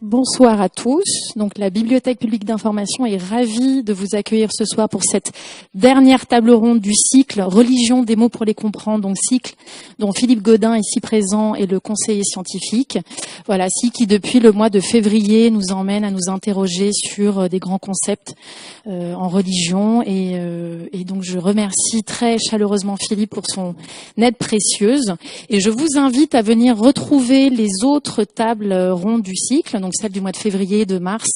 Bonsoir à tous. Donc, la Bibliothèque publique d'information est ravie de vous accueillir ce soir pour cette dernière table ronde du cycle Religion, des mots pour les comprendre. Donc, cycle dont Philippe Gaudin, ici présent, est le conseiller scientifique. Voilà, cycle qui, depuis le mois de février, nous emmène à nous interroger sur des grands concepts en religion. Et donc, je remercie très chaleureusement Philippe pour son aide précieuse. Et je vous invite à venir retrouver les autres tables rondes du cycle, donc celles du mois de février et de mars,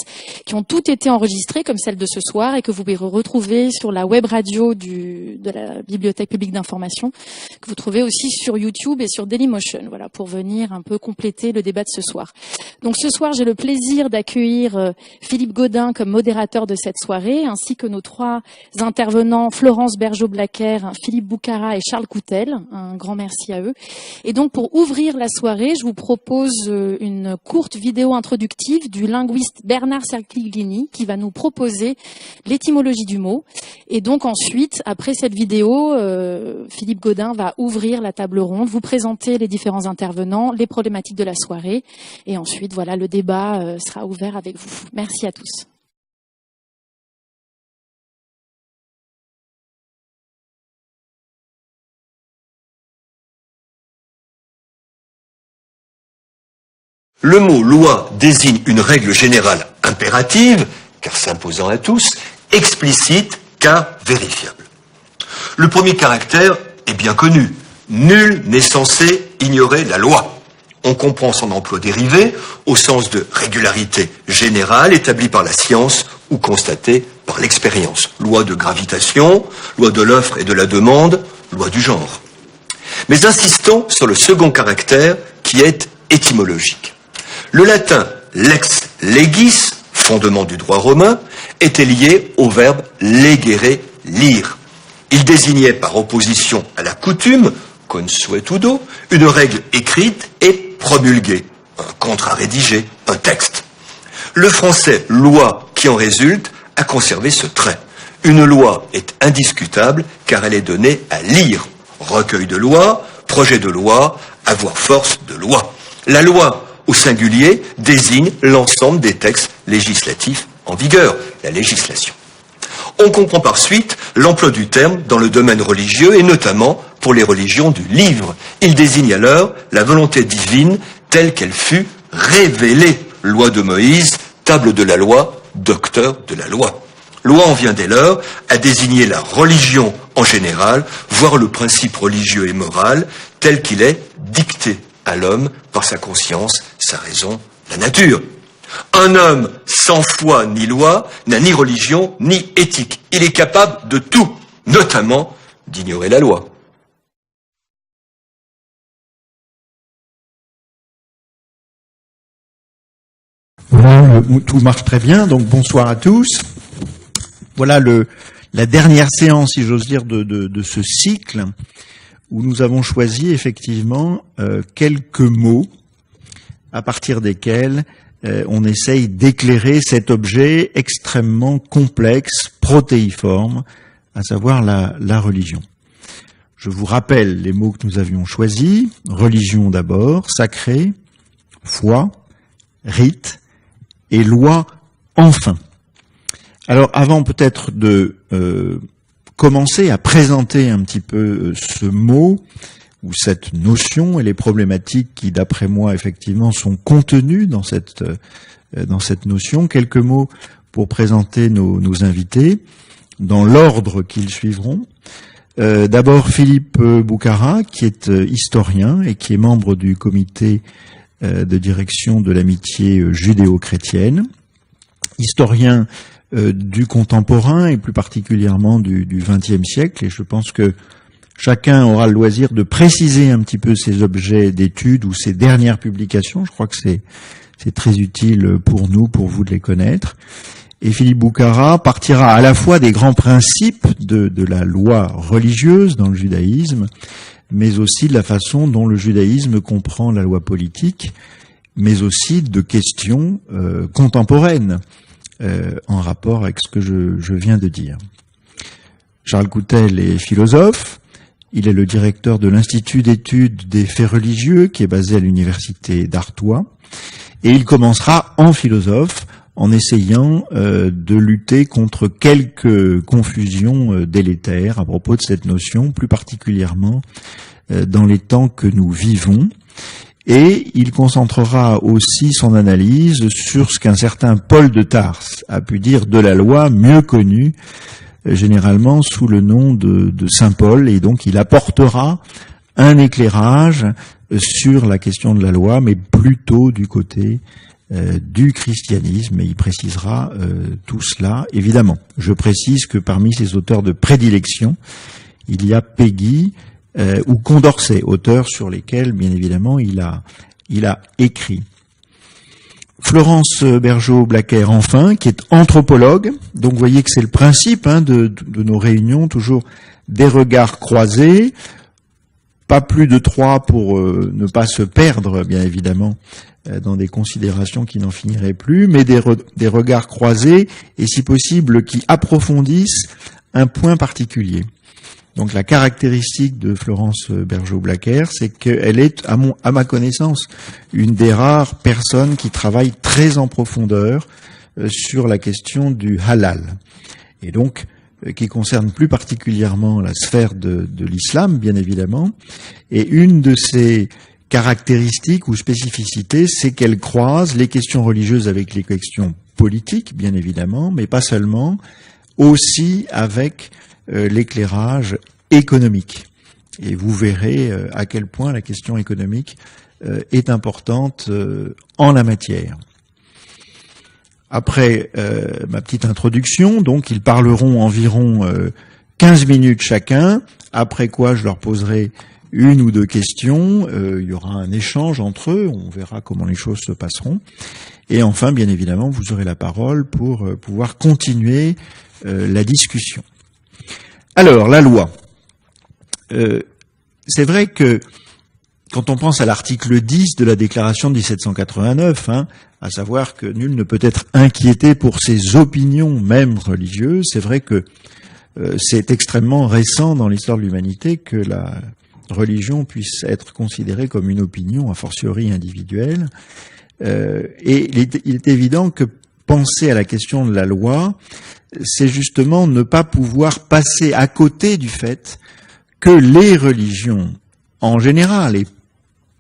qui ont toutes été enregistrées, comme celle de ce soir, et que vous pouvez retrouver sur la web radio de la Bibliothèque publique d'information, que vous trouvez aussi sur YouTube et sur Dailymotion, voilà, pour venir un peu compléter le débat de ce soir. Donc ce soir, j'ai le plaisir d'accueillir Philippe Gaudin comme modérateur de cette soirée, ainsi que nos trois intervenants, Florence Bergeau-Blaquer, Philippe Boucara et Charles Coutel. Un grand merci à eux. Et donc, pour ouvrir la soirée, je vous propose une courte vidéo introductive du linguiste Bernard Cerchiglini qui va nous proposer l'étymologie du mot. Et donc ensuite, après cette vidéo, Philippe Gaudin va ouvrir la table ronde, vous présenter les différents intervenants, les problématiques de la soirée. Et ensuite, voilà, le débat sera ouvert avec vous. Merci à tous. Le mot loi désigne une règle générale impérative, car s'imposant à tous, explicite car vérifiable. Le premier caractère est bien connu. Nul n'est censé ignorer la loi. On comprend son emploi dérivé au sens de régularité générale établie par la science ou constatée par l'expérience. Loi de gravitation, loi de l'offre et de la demande, loi du genre. Mais insistons sur le second caractère qui est étymologique. Le latin lex legis, fondement du droit romain, était lié au verbe legere, lire. Il désignait par opposition à la coutume, consuetudo, une règle écrite et promulguée, un contrat rédigé, un texte. Le français loi qui en résulte a conservé ce trait. Une loi est indiscutable car elle est donnée à lire. Recueil de loi, projet de loi, avoir force de loi. La loi au singulier désigne l'ensemble des textes législatifs en vigueur, la législation. On comprend par suite l'emploi du terme dans le domaine religieux et notamment pour les religions du livre. Il désigne alors la volonté divine telle qu'elle fut révélée. Loi de Moïse, table de la loi, docteur de la loi. Loi en vient dès lors à désigner la religion en général, voire le principe religieux et moral tel qu'il est dicté à l'homme par sa conscience, sa raison, la nature. Un homme sans foi ni loi n'a ni religion ni éthique. Il est capable de tout, notamment d'ignorer la loi. Voilà, tout marche très bien, donc bonsoir à tous. Voilà la dernière séance, si j'ose dire, de ce cycle, où nous avons choisi effectivement quelques mots à partir desquels on essaye d'éclairer cet objet extrêmement complexe, protéiforme, à savoir la religion. Je vous rappelle les mots que nous avions choisis. Religion d'abord, sacré, foi, rite et loi enfin. Alors avant peut-être de commencer à présenter un petit peu ce mot ou cette notion et les problématiques qui, d'après moi, effectivement, sont contenues dans cette notion. Quelques mots pour présenter nos invités dans l'ordre qu'ils suivront. D'abord Philippe Boucara, qui est historien et qui est membre du comité de direction de l'amitié judéo-chrétienne, historien du contemporain et plus particulièrement du XXe siècle, et je pense que chacun aura le loisir de préciser un petit peu ses objets d'études ou ses dernières publications. Je crois que c'est très utile pour nous, pour vous de les connaître. Et Philippe Boucara partira à la fois des grands principes de la loi religieuse dans le judaïsme, mais aussi de la façon dont le judaïsme comprend la loi politique, mais aussi de questions contemporaines en rapport avec ce que je viens de dire. Charles Coutel est philosophe. Il est le directeur de l'Institut d'études des faits religieux qui est basé à l'université d'Artois. Et il commencera en philosophe, en essayant de lutter contre quelques confusions délétères à propos de cette notion, plus particulièrement dans les temps que nous vivons. Et il concentrera aussi son analyse sur ce qu'un certain Paul de Tarse a pu dire de la loi, mieux connue généralement sous le nom de Saint Paul, et donc il apportera un éclairage sur la question de la loi, mais plutôt du côté du christianisme, et il précisera tout cela, évidemment. Je précise que parmi ses auteurs de prédilection, il y a Péguy ou Condorcet, auteurs sur lesquels, bien évidemment, il a écrit. Florence Bergeaud-Blacker, enfin, qui est anthropologue. Donc, vous voyez que c'est le principe de nos réunions, toujours des regards croisés, pas plus de 3 pour ne pas se perdre, bien évidemment, dans des considérations qui n'en finiraient plus, mais des regards croisés, et si possible, qui approfondissent un point particulier. Donc la caractéristique de Florence Bergeaud-Blacker, c'est qu'elle est, à ma connaissance, une des rares personnes qui travaille très en profondeur sur la question du halal. Et donc, qui concerne plus particulièrement la sphère de l'islam, bien évidemment. Et une de ses caractéristiques ou spécificités, c'est qu'elle croise les questions religieuses avec les questions politiques, bien évidemment, mais pas seulement, aussi avec l'éclairage économique. Et vous verrez à quel point la question économique est importante en la matière. Après ma petite introduction, donc ils parleront environ 15 minutes chacun, après quoi je leur poserai 1 ou 2 questions, il y aura un échange entre eux, on verra comment les choses se passeront. Et enfin, bien évidemment, vous aurez la parole pour pouvoir continuer la discussion. Alors, la loi. C'est vrai que quand on pense à l'article 10 de la Déclaration de 1789, à savoir que nul ne peut être inquiété pour ses opinions, même religieuses, c'est vrai que c'est extrêmement récent dans l'histoire de l'humanité que la religion puisse être considérée comme une opinion, a fortiori individuelle. Et il est évident que penser à la question de la loi, c'est justement ne pas pouvoir passer à côté du fait que les religions, en général, et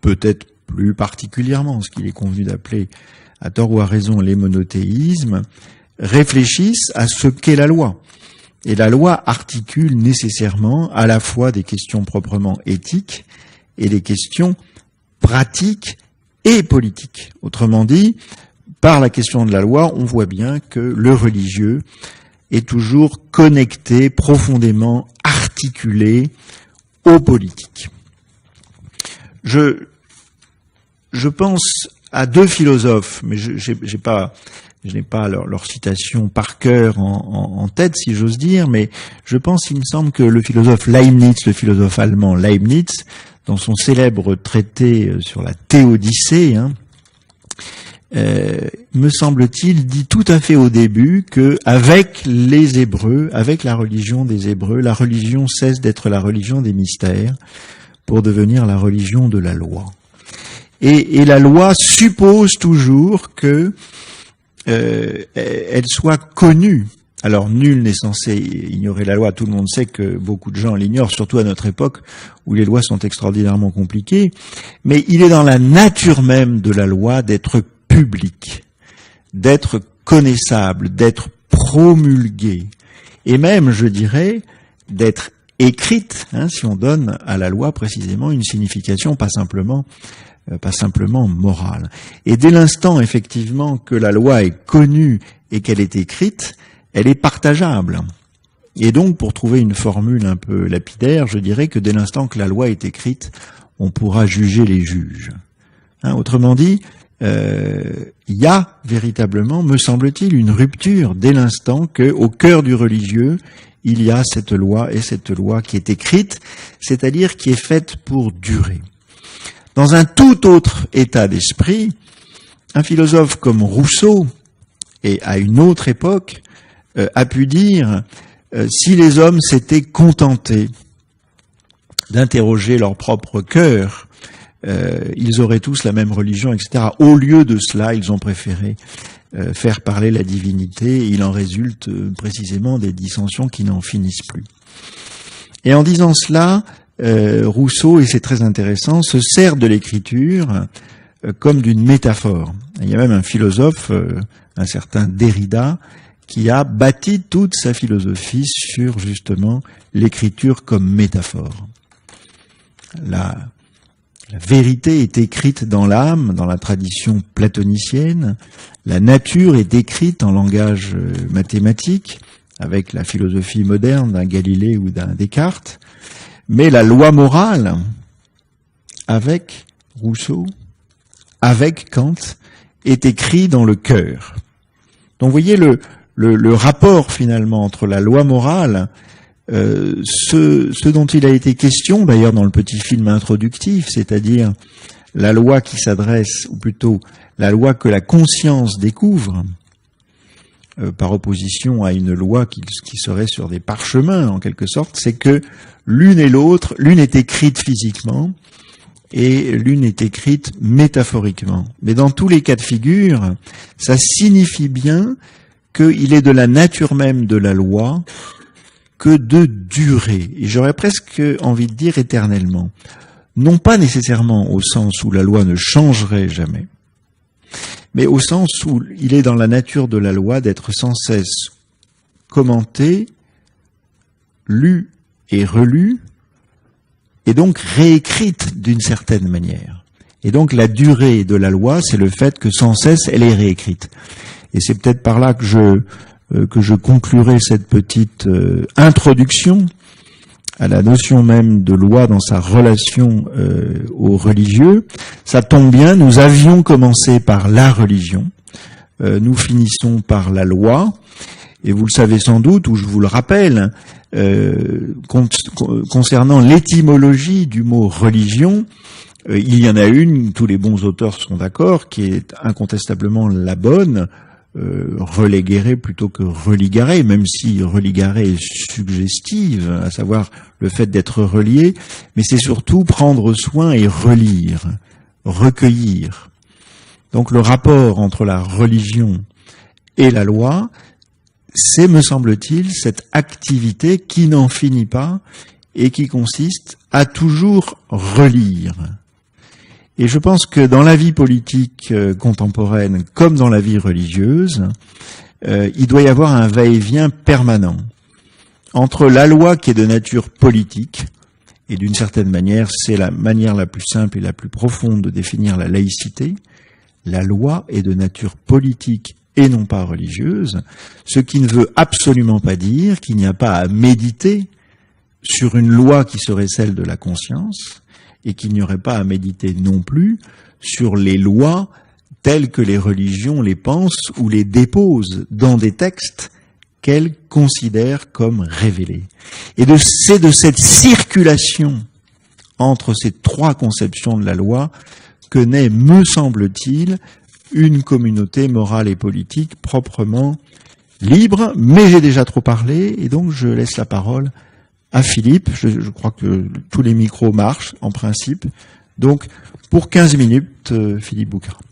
peut-être plus particulièrement ce qu'il est convenu d'appeler, à tort ou à raison, les monothéismes, réfléchissent à ce qu'est la loi. Et la loi articule nécessairement à la fois des questions proprement éthiques et des questions pratiques et politiques. Autrement dit, par la question de la loi, on voit bien que le religieux est toujours connecté, profondément articulé au politique. Je pense à 2 philosophes, mais je n'ai pas leur citation par cœur en tête, si j'ose dire, mais je pense, il me semble que le philosophe Leibniz, le philosophe allemand Leibniz, dans son célèbre traité sur la théodicée, me semble-t-il, dit tout à fait au début que avec les Hébreux, avec la religion des Hébreux, la religion cesse d'être la religion des mystères pour devenir la religion de la loi. Et la loi suppose toujours que elle soit connue. Alors nul n'est censé ignorer la loi, tout le monde sait que beaucoup de gens l'ignorent, surtout à notre époque où les lois sont extraordinairement compliquées, mais il est dans la nature même de la loi d'être publique, d'être connaissable, d'être promulguée, et même, je dirais, d'être écrite, si on donne à la loi précisément une signification pas simplement morale. Et dès l'instant, effectivement, que la loi est connue et qu'elle est écrite, elle est partageable. Et donc, pour trouver une formule un peu lapidaire, je dirais que dès l'instant que la loi est écrite, on pourra juger les juges. Autrement dit, il y a véritablement, me semble-t-il, une rupture dès l'instant que, au cœur du religieux, il y a cette loi, et cette loi qui est écrite, c'est-à-dire qui est faite pour durer. Dans un tout autre état d'esprit, un philosophe comme Rousseau, et à une autre époque, a pu dire si les hommes s'étaient contentés d'interroger leur propre cœur ils auraient tous la même religion, etc. Au lieu de cela, ils ont préféré faire parler la divinité, et il en résulte précisément des dissensions qui n'en finissent plus. Et en disant cela, Rousseau, et c'est très intéressant, se sert de l'écriture comme d'une métaphore. Il y a même un philosophe, un certain Derrida, qui a bâti toute sa philosophie sur justement l'écriture comme métaphore. La vérité est écrite dans l'âme, dans la tradition platonicienne. La nature est décrite en langage mathématique, avec la philosophie moderne d'un Galilée ou d'un Descartes. Mais la loi morale, avec Rousseau, avec Kant, est écrite dans le cœur. Donc vous voyez le rapport finalement entre la loi morale, ce dont il a été question d'ailleurs dans le petit film introductif, c'est-à-dire la loi qui s'adresse, ou plutôt la loi que la conscience découvre, par opposition à une loi qui serait sur des parchemins en quelque sorte, c'est que l'une et l'autre, l'une est écrite physiquement et l'une est écrite métaphoriquement. Mais dans tous les cas de figure, ça signifie bien qu'il est de la nature même de la loi que de durer, et j'aurais presque envie de dire éternellement. Non pas nécessairement au sens où la loi ne changerait jamais, mais au sens où il est dans la nature de la loi d'être sans cesse commenté, lu et relu, et donc réécrite d'une certaine manière. Et donc la durée de la loi, c'est le fait que sans cesse elle est réécrite. Et c'est peut-être par là que je conclurai cette petite introduction à la notion même de loi dans sa relation aux religieux. Ça tombe bien, nous avions commencé par la religion, nous finissons par la loi, et vous le savez sans doute, ou je vous le rappelle, concernant l'étymologie du mot religion, il y en a une, tous les bons auteurs sont d'accord, qui est incontestablement la bonne, religare plutôt que religare, même si religare est suggestive, à savoir le fait d'être relié, mais c'est surtout prendre soin et relire, recueillir. Donc le rapport entre la religion et la loi, c'est, me semble-t-il, cette activité qui n'en finit pas et qui consiste à toujours relire. Et je pense que dans la vie politique contemporaine, comme dans la vie religieuse, il doit y avoir un va-et-vient permanent entre la loi qui est de nature politique, et d'une certaine manière, c'est la manière la plus simple et la plus profonde de définir la laïcité. La loi est de nature politique et non pas religieuse, ce qui ne veut absolument pas dire qu'il n'y a pas à méditer sur une loi qui serait celle de la conscience, et qu'il n'y aurait pas à méditer non plus sur les lois telles que les religions les pensent ou les déposent dans des textes qu'elles considèrent comme révélés. Et c'est de cette circulation entre ces trois conceptions de la loi que naît, me semble-t-il, une communauté morale et politique proprement libre, mais j'ai déjà trop parlé, et donc je laisse la parole à Philippe. Je crois que tous les micros marchent, en principe. Donc, pour 15 minutes, Philippe Boucard.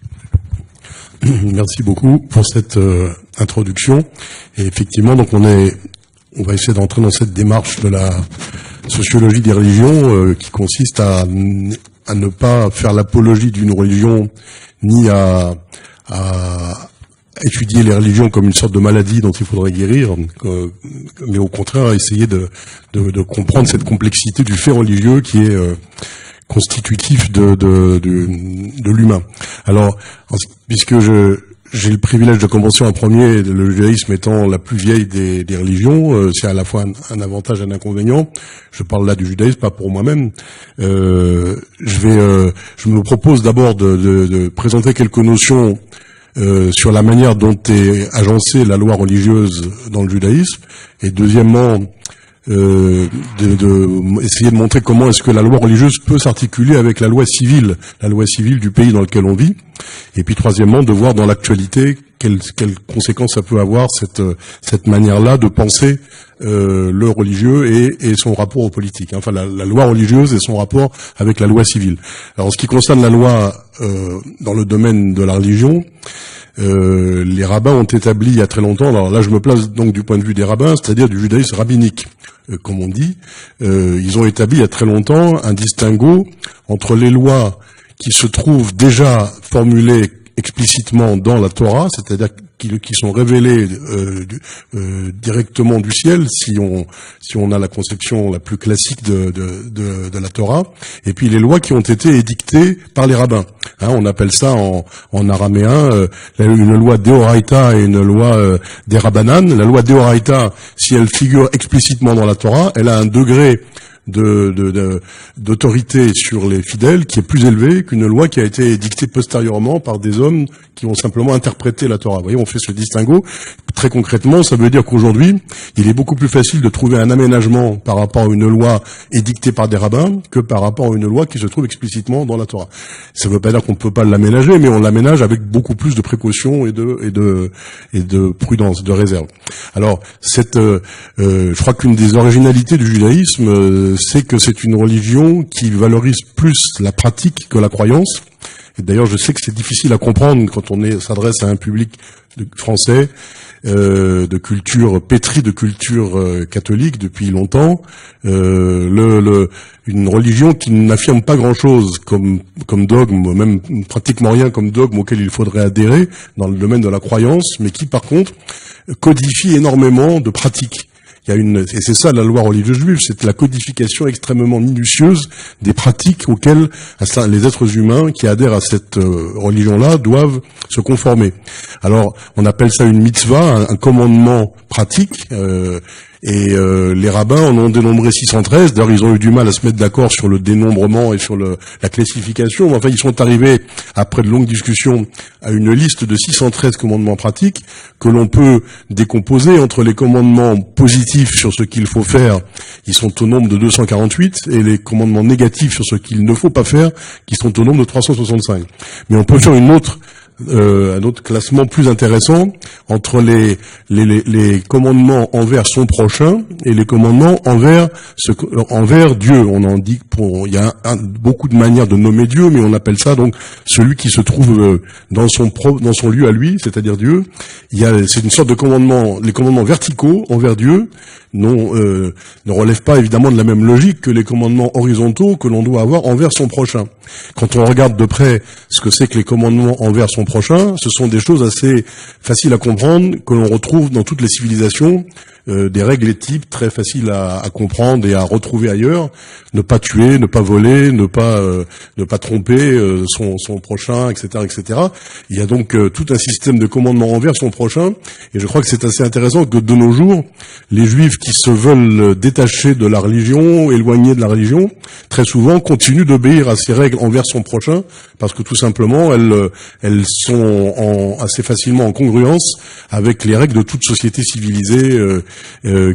Merci beaucoup pour cette introduction. Et effectivement, donc on va essayer d'entrer dans cette démarche de la sociologie des religions qui consiste à ne pas faire l'apologie d'une religion ni à étudier les religions comme une sorte de maladie dont il faudrait guérir, mais au contraire à essayer de comprendre cette complexité du fait religieux qui est constitutif de l'humain. Alors, puisque j'ai le privilège de commencer en premier, le judaïsme étant la plus vieille des religions, c'est à la fois un avantage et un inconvénient. Je parle là du judaïsme, pas pour moi-même. Je me propose d'abord de présenter quelques notions sur la manière dont est agencée la loi religieuse dans le judaïsme, et deuxièmement essayer de montrer comment est-ce que la loi religieuse peut s'articuler avec la loi civile du pays dans lequel on vit, et puis troisièmement de voir dans l'actualité quelles conséquences ça peut avoir cette manière-là de penser le religieux et son rapport aux politiques. Enfin, la loi religieuse et son rapport avec la loi civile. Alors, en ce qui concerne la loi dans le domaine de la religion, les rabbins ont établi il y a très longtemps, alors là je me place donc du point de vue des rabbins, c'est-à-dire du judaïsme rabbinique, comme on dit, ils ont établi il y a très longtemps un distinguo entre les lois qui se trouvent déjà formulées explicitement dans la Torah, c'est-à-dire qui sont révélées directement du ciel, si on a la conception la plus classique de la Torah, et puis les lois qui ont été édictées par les rabbins. Hein, on appelle ça en araméen une loi d'Eoraita et une loi des Rabbanan. La loi d'Eoraita, si elle figure explicitement dans la Torah, elle a un degré d'autorité sur les fidèles qui est plus élevé qu'une loi qui a été édictée postérieurement par des hommes qui ont simplement interprété la Torah. Vous voyez, on fait ce distinguo. Très concrètement, ça veut dire qu'aujourd'hui, il est beaucoup plus facile de trouver un aménagement par rapport à une loi édictée par des rabbins que par rapport à une loi qui se trouve explicitement dans la Torah. Ça ne veut pas dire qu'on ne peut pas l'aménager, mais on l'aménage avec beaucoup plus de précaution et de prudence, de réserve. Alors, je crois qu'une des originalités du judaïsme, c'est que c'est une religion qui valorise plus la pratique que la croyance. Et d'ailleurs, je sais que c'est difficile à comprendre quand on s'adresse à un public français de culture pétrie de culture catholique depuis longtemps, une religion qui n'affirme pas grand-chose comme dogme, même pratiquement rien comme dogme auquel il faudrait adhérer dans le domaine de la croyance, mais qui par contre codifie énormément de pratiques. Et c'est ça la loi religieuse juive, c'est la codification extrêmement minutieuse des pratiques auxquelles les êtres humains qui adhèrent à cette religion-là doivent se conformer. Alors, on appelle ça une mitzvah, un commandement pratique, les rabbins en ont dénombré 613. D'ailleurs, ils ont eu du mal à se mettre d'accord sur le dénombrement et sur la classification. Mais enfin, ils sont arrivés, après de longues discussions, à une liste de 613 commandements pratiques que l'on peut décomposer entre les commandements positifs sur ce qu'il faut faire, qui sont au nombre de 248, et les commandements négatifs sur ce qu'il ne faut pas faire, qui sont au nombre de 365. Mais on peut faire un autre classement plus intéressant entre les commandements envers son prochain et les commandements envers Dieu. On en dit il y a beaucoup de manières de nommer Dieu, mais on appelle ça donc celui qui se trouve dans son lieu à lui, c'est-à-dire Dieu. C'est une sorte de commandement, les commandements verticaux envers Dieu ne relèvent pas évidemment de la même logique que les commandements horizontaux que l'on doit avoir envers son prochain. Quand on regarde de près ce que c'est que les commandements envers son prochain, ce sont des choses assez faciles à comprendre que l'on retrouve dans toutes les civilisations, des règles et types très faciles à comprendre et à retrouver ailleurs. Ne pas tuer, ne pas voler, ne pas tromper son prochain, etc., etc. Il y a donc tout un système de commandements envers son prochain, et je crois que c'est assez intéressant que de nos jours, les Juifs qui se veulent détacher de la religion, éloignés de la religion, très souvent continuent d'obéir à ces règles envers son prochain, parce que tout simplement elles sont assez facilement en congruence avec les règles de toute société civilisée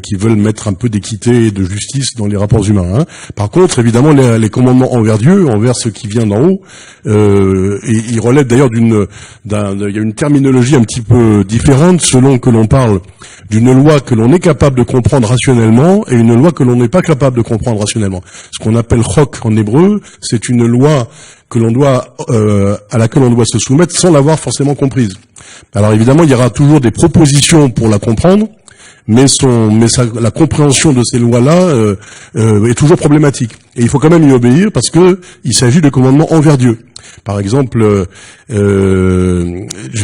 qui veulent mettre un peu d'équité et de justice dans les rapports humains. Hein. Par contre, évidemment, les commandements envers Dieu, envers ce qui vient d'en haut, ils relèvent d'ailleurs il y a une terminologie un petit peu différente selon que l'on parle d'une loi que l'on est capable de comprendre rationnellement et une loi que l'on n'est pas capable de comprendre rationnellement. Ce qu'on appelle chok en hébreu, c'est une loi que l'on doit à laquelle on doit se soumettre sans l'avoir forcément comprise. Alors évidemment, il y aura toujours des propositions pour la comprendre, mais la compréhension de ces lois-là est toujours problématique. Et il faut quand même y obéir parce que il s'agit de commandements envers Dieu. Par exemple, je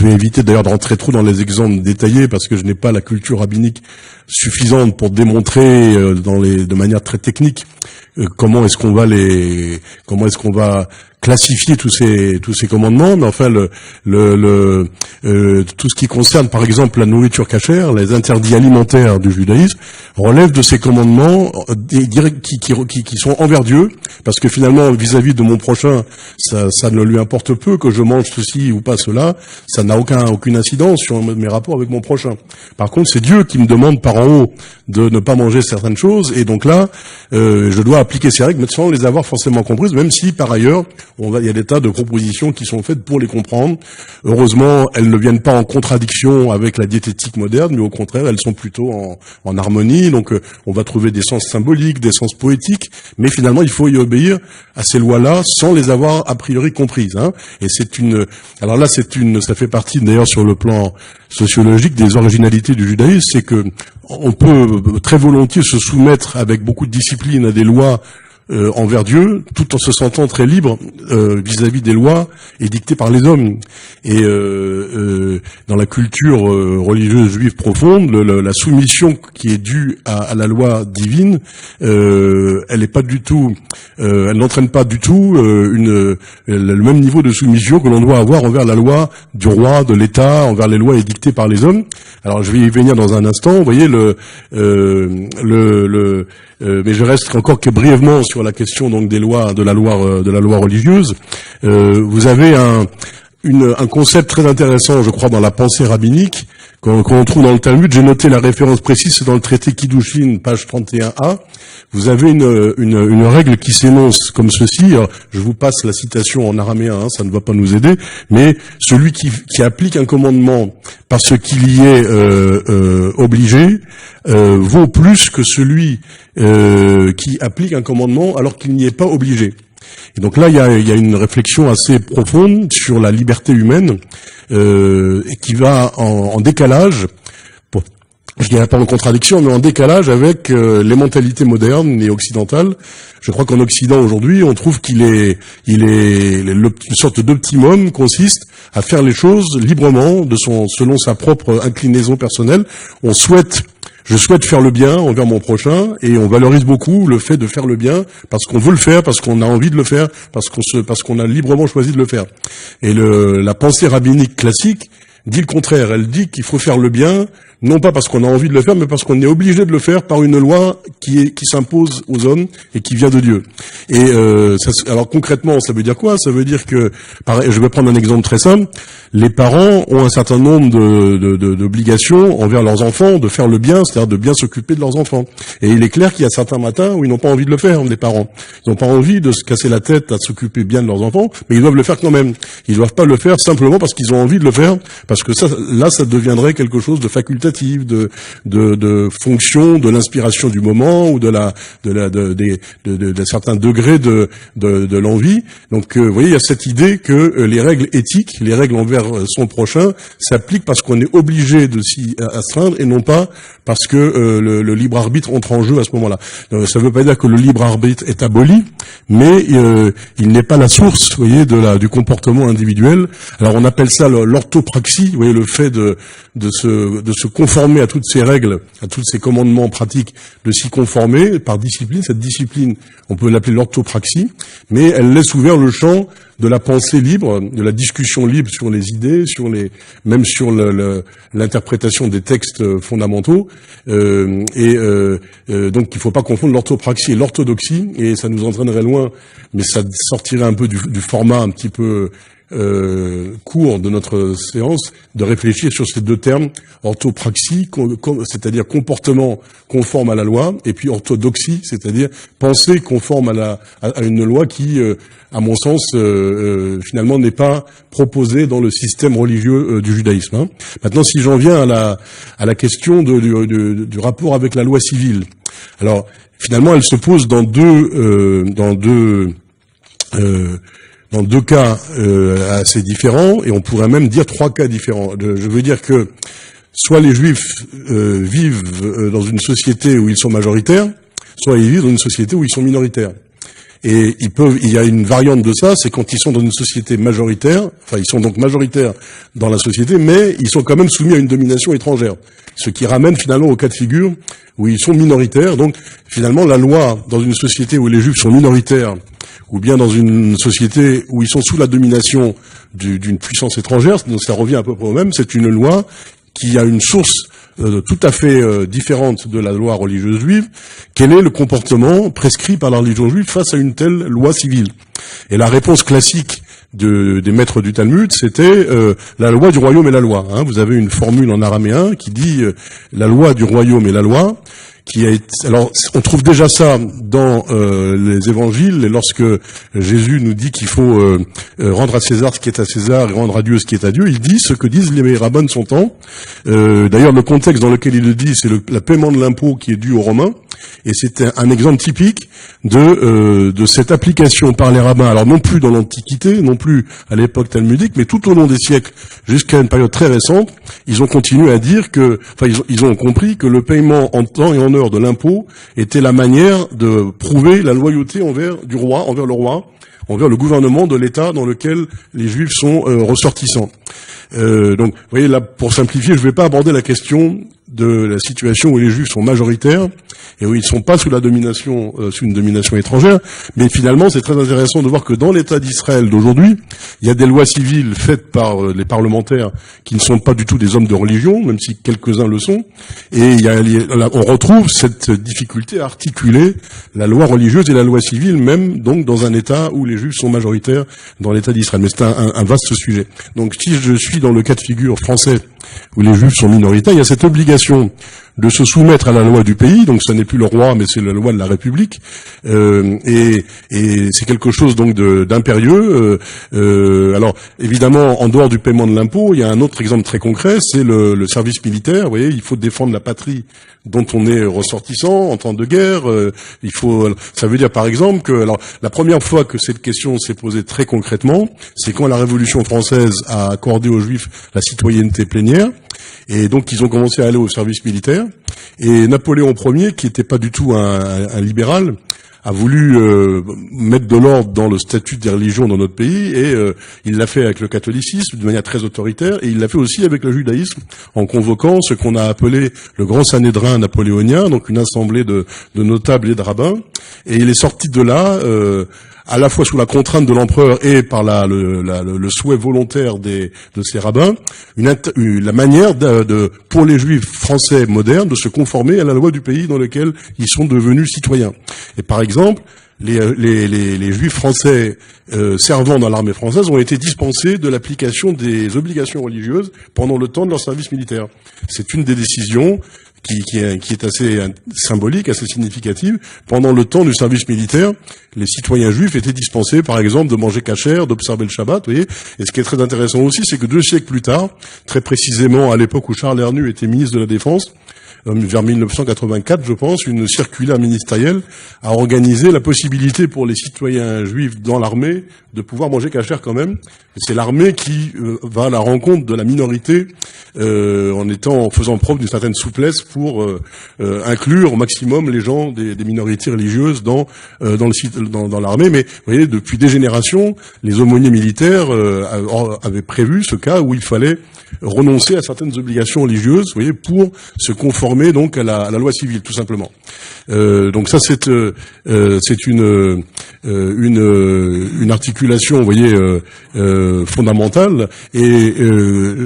vais éviter d'ailleurs de rentrer trop dans les exemples détaillés parce que je n'ai pas la culture rabbinique suffisante pour démontrer de manière très technique comment est-ce qu'on va classifier tous ces commandements, mais enfin tout ce qui concerne par exemple la nourriture cachère, les interdits alimentaires du judaïsme relèvent de ces commandements qui sont envers Dieu, parce que finalement vis-à-vis de mon prochain, ça ne lui importe peu que je mange ceci ou pas cela, ça n'a aucune incidence sur mes rapports avec mon prochain. Par contre, c'est Dieu qui me demande par en haut de ne pas manger certaines choses, et donc là, je dois appliquer ces règles, mais sans les avoir forcément comprises, même si par ailleurs, il y a des tas de propositions qui sont faites pour les comprendre. Heureusement, elles ne viennent pas en contradiction avec la diététique moderne, mais au contraire, elles sont plutôt en harmonie. Donc, on va trouver des sens symboliques, des sens poétiques, mais finalement, il faut y obéir à ces lois-là sans les avoir a priori comprises. Hein. Et alors là, ça fait partie d'ailleurs sur le plan sociologique des originalités du judaïsme, c'est que on peut très volontiers se soumettre avec beaucoup de discipline à des lois envers Dieu, tout en se sentant très libre vis-à-vis des lois édictées par les hommes. Et dans la culture religieuse juive profonde, la soumission qui est due à la loi divine, elle est pas du tout, elle n'entraîne pas du tout le même niveau de soumission que l'on doit avoir envers la loi du roi, de l'État, envers les lois édictées par les hommes. Alors je vais y venir dans un instant. Vous voyez mais je reste encore que brièvement sur la question donc des lois, de la loi religieuse. Vous avez un concept très intéressant, je crois, dans la pensée rabbinique qu'on trouve dans le Talmud. J'ai noté la référence précise, c'est dans le traité Kiddushin, page 31a. Vous avez une règle qui s'énonce comme ceci. Alors, je vous passe la citation en araméen, hein, ça ne va pas nous aider. Mais celui qui applique un commandement parce qu'il y est obligé vaut plus que celui qui applique un commandement alors qu'il n'y est pas obligé. Et donc là, il y a une réflexion assez profonde sur la liberté humaine et qui va en décalage, je dirais pas en contradiction, mais en décalage avec les mentalités modernes et occidentales. Je crois qu'en Occident aujourd'hui, on trouve une sorte d'optimum consiste à faire les choses librement, selon sa propre inclinaison personnelle. Je souhaite faire le bien envers mon prochain, et on valorise beaucoup le fait de faire le bien parce qu'on veut le faire, parce qu'on a envie de le faire, parce qu'on a librement choisi de le faire. Et la pensée rabbinique classique dit le contraire. Elle dit qu'il faut faire le bien, non pas parce qu'on a envie de le faire, mais parce qu'on est obligé de le faire par une loi qui s'impose aux hommes et qui vient de Dieu. Et alors concrètement, ça veut dire quoi? Ça veut dire que, je vais prendre un exemple très simple. Les parents ont un certain nombre d'obligations envers leurs enfants de faire le bien, c'est-à-dire de bien s'occuper de leurs enfants. Et il est clair qu'il y a certains matins où ils n'ont pas envie de le faire, les parents. Ils n'ont pas envie de se casser la tête à s'occuper bien de leurs enfants, mais ils doivent le faire quand même. Ils ne doivent pas le faire simplement parce qu'ils ont envie de le faire, parce que ça deviendrait quelque chose de facultatif, de fonction de l'inspiration du moment ou de certains degrés de l'envie. Donc, vous voyez, il y a cette idée que les règles éthiques, les règles envers son prochain, s'appliquent parce qu'on est obligé de s'y astreindre et non pas parce que le libre arbitre entre en jeu à ce moment-là. Ça ne veut pas dire que le libre arbitre est aboli, mais il n'est pas la source, vous voyez, du comportement individuel. Alors, on appelle ça l'orthopraxie, vous voyez, le fait de se conformer à toutes ces règles, à tous ces commandements pratiques, de s'y conformer par discipline. Cette discipline, on peut l'appeler l'orthopraxie, mais elle laisse ouvert le champ de la pensée libre, de la discussion libre sur les idées, même sur l'interprétation des textes fondamentaux. Donc, il ne faut pas confondre l'orthopraxie et l'orthodoxie, et ça nous entraînerait loin, mais ça sortirait un peu du format un petit peu cours de notre séance, de réfléchir sur ces deux termes, orthopraxie, c'est-à-dire comportement conforme à la loi, et puis orthodoxie, c'est-à-dire pensée conforme à une loi qui, à mon sens, finalement n'est pas proposée dans le système religieux du judaïsme. Hein. Maintenant, si j'en viens à la question du rapport avec la loi civile, alors finalement, elle se pose dans deux cas assez différents, et on pourrait même dire 3 cas différents. Je veux dire que soit les Juifs vivent dans une société où ils sont majoritaires, soit ils vivent dans une société où ils sont minoritaires. Et il y a une variante de ça, c'est quand ils sont dans une société majoritaire, enfin ils sont donc majoritaires dans la société, mais ils sont quand même soumis à une domination étrangère. Ce qui ramène finalement au cas de figure où ils sont minoritaires. Donc finalement la loi dans une société où les Juifs sont minoritaires, ou bien dans une société où ils sont sous la domination d'une puissance étrangère, donc ça revient à peu près au même, c'est une loi qui a une source tout à fait différente de la loi religieuse juive. Quel est le comportement prescrit par la religion juive face à une telle loi civile? Et la réponse classique des maîtres du Talmud, c'était la loi du royaume et la loi. Hein. Vous avez une formule en araméen qui dit la loi du royaume et la loi, alors on trouve déjà ça dans les évangiles, et lorsque Jésus nous dit qu'il faut rendre à César ce qui est à César et rendre à Dieu ce qui est à Dieu, il dit ce que disent les rabbins de son temps. D'ailleurs, le contexte dans lequel il le dit, c'est le paiement de l'impôt qui est dû aux Romains, et c'est un exemple typique de cette application par les rabbins, alors non plus dans l'Antiquité, non plus à l'époque talmudique, mais tout au long des siècles, jusqu'à une période très récente, ils ont continué à dire que, enfin, ils ont compris que le paiement en temps et en heure de l'impôt était la manière de prouver la loyauté envers le roi, envers le gouvernement de l'État dans lequel les Juifs sont ressortissants. Donc, vous voyez, là, pour simplifier, je ne vais pas aborder la question de la situation où les Juifs sont majoritaires et où ils ne sont pas sous la domination, sous une domination étrangère. Mais finalement, c'est très intéressant de voir que dans l'État d'Israël d'aujourd'hui, il y a des lois civiles faites par les parlementaires qui ne sont pas du tout des hommes de religion, même si quelques-uns le sont. Et on retrouve cette difficulté à articuler la loi religieuse et la loi civile, même donc dans un État où les Juifs sont majoritaires dans l'État d'Israël. Mais c'est un vaste sujet. Donc, si je suis dans le cas de figure français où les Juifs sont minoritaires, il y a cette obligation de se soumettre à la loi du pays, donc ce n'est plus le roi, mais c'est la loi de la République, et c'est quelque chose donc d'impérieux. Alors évidemment, en dehors du paiement de l'impôt, il y a un autre exemple très concret, c'est le service militaire. Vous voyez, il faut défendre la patrie dont on est ressortissant en temps de guerre. Ça veut dire par exemple que, alors la première fois que cette question s'est posée très concrètement, c'est quand la Révolution française a accordé aux Juifs la citoyenneté plénière. Et donc ils ont commencé à aller au service militaire. Et Napoléon Ier, qui n'était pas du tout un libéral, a voulu mettre de l'ordre dans le statut des religions dans notre pays, et il l'a fait avec le catholicisme de manière très autoritaire, et il l'a fait aussi avec le judaïsme, en convoquant ce qu'on a appelé le grand Sanhédrin napoléonien, donc une assemblée de notables et de rabbins. Et il est sorti de là à la fois sous la contrainte de l'empereur et par le souhait volontaire de ces rabbins, la manière pour les Juifs français modernes de se conformer à la loi du pays dans lequel ils sont devenus citoyens. Et par exemple, les Juifs français servant dans l'armée française ont été dispensés de l'application des obligations religieuses pendant le temps de leur service militaire. C'est une des décisions qui est assez symbolique, assez significative. Pendant le temps du service militaire, les citoyens juifs étaient dispensés, par exemple, de manger kasher, d'observer le Shabbat, vous voyez. Et ce qui est très intéressant aussi, c'est que 2 siècles plus tard, très précisément à l'époque où Charles Hernu était ministre de la Défense, vers 1984, je pense, une circulaire ministérielle a organisé la possibilité pour les citoyens juifs dans l'armée de pouvoir manger kasher quand même. C'est l'armée qui va à la rencontre de la minorité en faisant preuve d'une certaine souplesse pour inclure au maximum les gens des minorités religieuses dans l'armée. Mais vous voyez, depuis des générations, les aumôniers militaires avaient prévu ce cas où il fallait renoncer à certaines obligations religieuses, vous voyez, pour se conformer donc à la loi civile, tout simplement. Donc ça, c'est une articulation, vous voyez, fondamentale. Et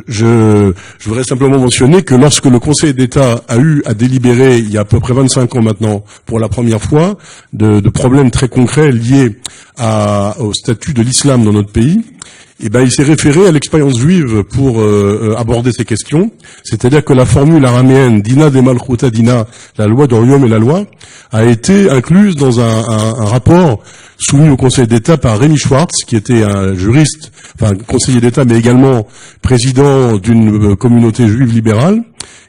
je voudrais simplement mentionner que lorsque le Conseil d'État a eu à délibérer, il y a à peu près 25 ans maintenant, pour la première fois, de problèmes très concrets liés au statut de l'islam dans notre pays, il s'est référé à l'expérience juive pour aborder ces questions. C'est-à-dire que la formule araméenne Dina de Malchuta Dina, la loi de royaume et la loi, a été incluse dans un rapport soumis au Conseil d'État par Rémi Schwartz, qui était un juriste, enfin conseiller d'État, mais également président d'une communauté juive libérale.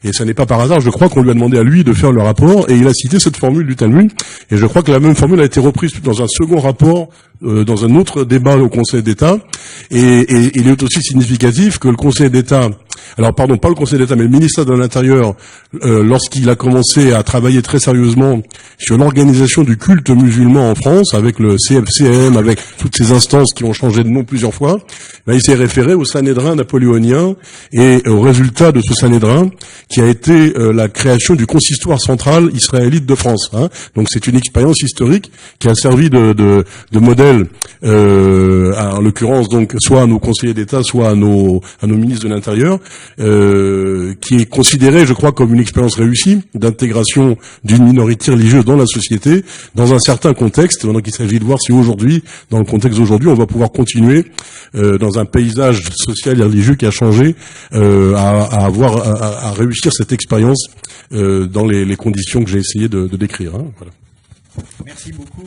Et ça n'est pas par hasard, je crois qu'on lui a demandé à lui de faire le rapport, et il a cité cette formule du Talmud, et je crois que la même formule a été reprise dans un second rapport, dans un autre débat au Conseil d'État, et il est aussi significatif que le Conseil d'État, alors pardon, pas le Conseil d'État, mais le ministère de l'Intérieur, lorsqu'il a commencé à travailler très sérieusement sur l'organisation du culte musulman en France, avec le CFCM, avec toutes ces instances qui ont changé de nom plusieurs fois, il s'est référé au Sanhédrin napoléonien et au résultat de ce Sanhédrin, qui a été la création du consistoire central israélite de France. Donc c'est une expérience historique qui a servi de modèle en l'occurrence donc soit à nos conseillers d'État, soit à nos ministres de l'Intérieur, qui est considéré, je crois, comme une expérience réussie d'intégration d'une minorité religieuse dans la société, dans un certain contexte. Donc il s'agit de voir si aujourd'hui, dans le contexte d'aujourd'hui, on va pouvoir continuer dans un paysage social et religieux qui a changé, à réussir cette expérience dans les conditions que j'ai essayé de décrire. Hein, voilà. Merci beaucoup.